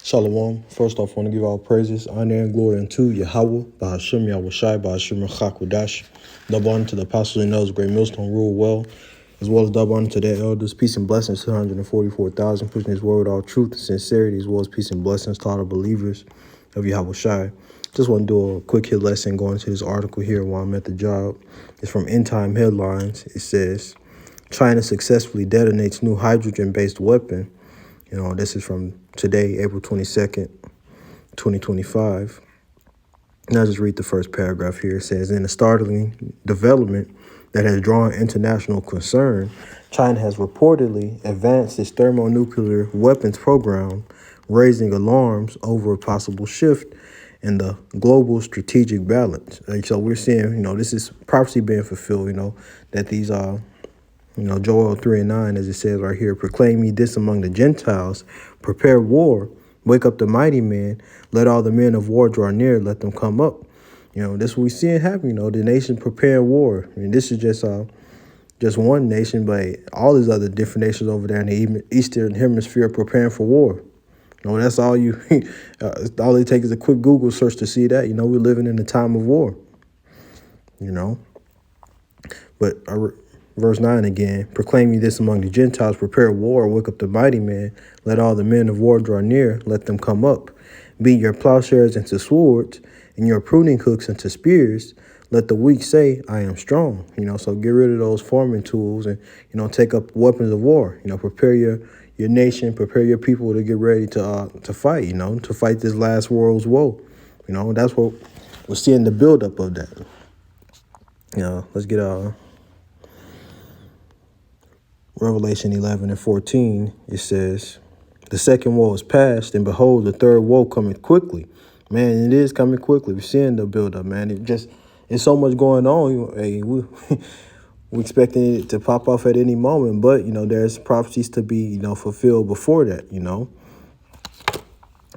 Shalom. First off, I want to give all praises, honor, and glory unto Yahweh, Bahashim Yahushai, Bahashim Chakwadash. Double honor to the apostles and elders, great millstone rule well, as well as double honor to their elders. Peace and blessings to 144,000, pushing his word with all truth and sincerity, as well as peace and blessings to all the believers of Yahushai. Just want to do a quick hit lesson going into this article here while I'm at the job. It's from End Time Headlines. It says, China successfully detonates new hydrogen-based weapon. This is from today, April 22nd, 2025. And I'll just read the first paragraph here. It says, in a startling development that has drawn international concern, China has reportedly advanced its thermonuclear weapons program, raising alarms over a possible shift in the global strategic balance. So we're seeing, this is prophecy being fulfilled, that these Joel 3 and 9, as it says right here, proclaim ye this among the Gentiles, prepare war, wake up the mighty men, let all the men of war draw near, let them come up. This is what we see it happen, the nation preparing war. This is just one nation, but all these other different nations over there in the Eastern Hemisphere preparing for war. That's all all it takes is a quick Google search to see that, we're living in a time of war, But verse 9 again, proclaim ye this among the Gentiles, prepare war, wake up the mighty man, let all the men of war draw near, let them come up. Beat your plowshares into swords, and your pruning hooks into spears. Let the weak say, I am strong. So get rid of those farming tools and, take up weapons of war. Prepare your nation, prepare your people to get ready to fight, to fight this last world's woe. That's what we're seeing, the buildup of that. Let's get Revelation 11 and 14, it says, the second woe is past, and behold, the third woe cometh quickly. Man, it is coming quickly. We're seeing the buildup, man. It's so much going on. We're expecting it to pop off at any moment, but, there's prophecies to be, fulfilled before that,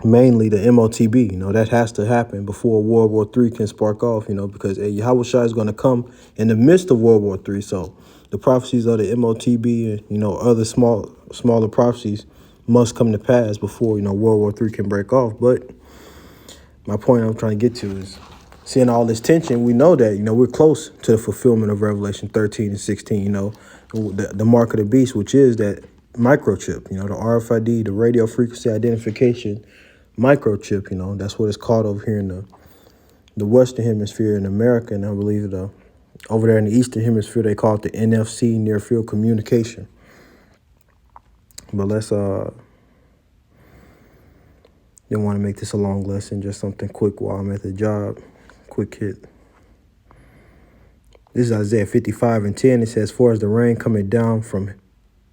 Mainly the MOTB, that has to happen before World War III can spark off, because Yahushua is going to come in the midst of World War III. So the prophecies of the MOTB and, other smaller prophecies must come to pass before, World War III can break off. But my point I'm trying to get to is, seeing all this tension, we know that, we're close to the fulfillment of Revelation 13 and 16, the mark of the beast, which is that microchip, the RFID, the radio frequency identification microchip, that's what it's called over here in the Western Hemisphere in America. And I believe over there in the Eastern Hemisphere, they call it the NFC, near field communication. But let's didn't want to make this a long lesson, just something quick while I'm at the job. Quick hit. This is Isaiah 55 and 10. It says, far as the rain coming down from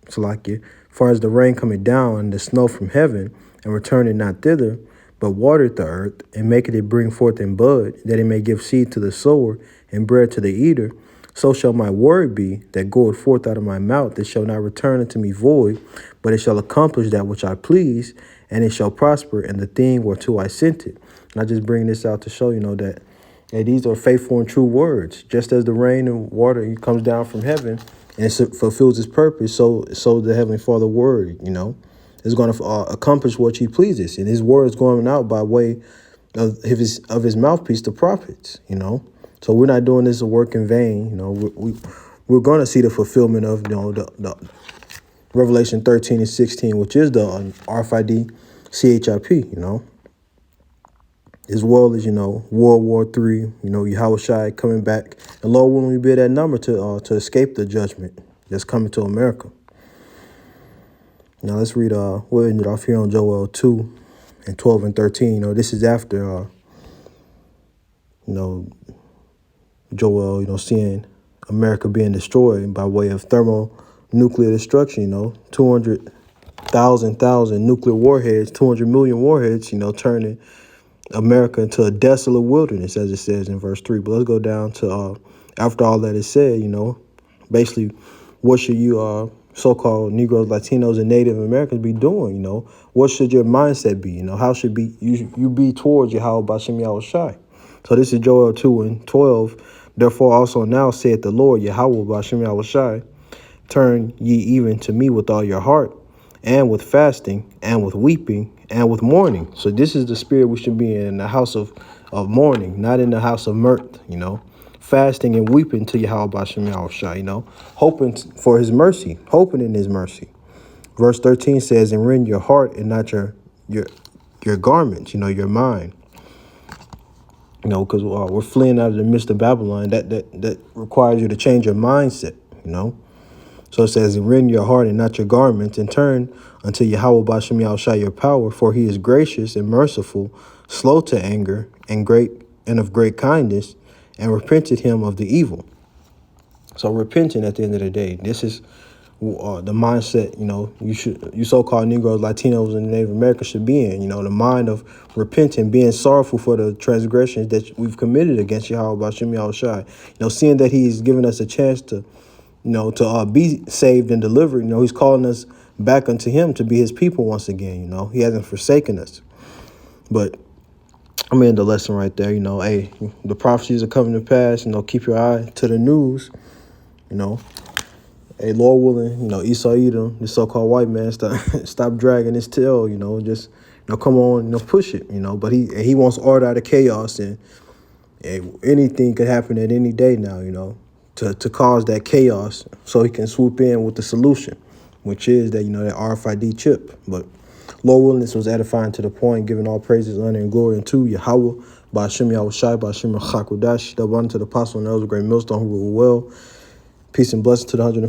Salakia, far as the rain coming down and the snow from heaven, and returning not thither, but watered the earth, and maketh it bring forth in bud, that it may give seed to the sower, and bread to the eater, so shall my word be that goeth forth out of my mouth, that shall not return unto me void, but it shall accomplish that which I please, and it shall prosper in the thing whereto I sent it. And I just bring this out to show, that these are faithful and true words. Just as the rain and water comes down from heaven, and it fulfills its purpose, so the Heavenly Father word, is going to accomplish what he pleases. And his word is going out by way of his mouthpiece, the prophets, So we're not doing this work in vain. We're going to see the fulfillment of, the Revelation 13 and 16, which is the RFID CHIP, as well as, World War III, Yahushua coming back. And Lord willing, we be that number to escape the judgment that's coming to America. Now let's read, we'll end it off here on Joel 2 and 12 and 13. This is after, Joel, seeing America being destroyed by way of thermonuclear destruction, 200,000 nuclear warheads, 200 million warheads, turning America into a desolate wilderness, as it says in verse 3. But let's go down to, after all that is said, basically, what should you, so-called Negroes, Latinos, and Native Americans be doing? What should your mindset be? How should you be towards Yahweh Bashem Yahushai? So this is Joel 2 and 12. Therefore also now saith the Lord Yahweh Bashem Yahushai, turn ye even to me with all your heart, and with fasting, and with weeping, and with mourning. So this is the spirit we should be in the house of mourning, not in the house of mirth, fasting and weeping to Yahweh B'Shem Yahushua, hoping for his mercy, hoping in his mercy. Verse 13 says, and rend your heart and not your garments, your mind. Because we're fleeing out of the midst of Babylon. That requires you to change your mindset, So it says, rend your heart and not your garments, and turn unto Yahweh B'Shem Yahushua your power, for he is gracious and merciful, slow to anger, and of great kindness, and repented him of the evil. So repenting at the end of the day, this is the mindset, you so-called Negroes, Latinos, and Native Americans should be in, the mind of repenting, being sorrowful for the transgressions that we've committed against Yahweh B'Shem Yahushua. Seeing that he's given us a chance to, to be saved and delivered. He's calling us back unto him to be his people once again. He hasn't forsaken us. But I'm in the lesson right there. Hey, the prophecies are coming to pass. Keep your eye to the news. Hey, Lord willing, Esau Edom, the so-called white man, stop dragging his tail, just, come on, push it, but he wants order out of chaos, and anything could happen at any day now, to cause that chaos so he can swoop in with the solution, which is that, that RFID chip. But Lord willing, this was edifying to the point, giving all praises, honor, and glory unto Yahweh, B'Shem Yahushai, B'Shem Chakudash, double honor to the apostle and elders, great millstone who rule well. Peace and blessings to the 144.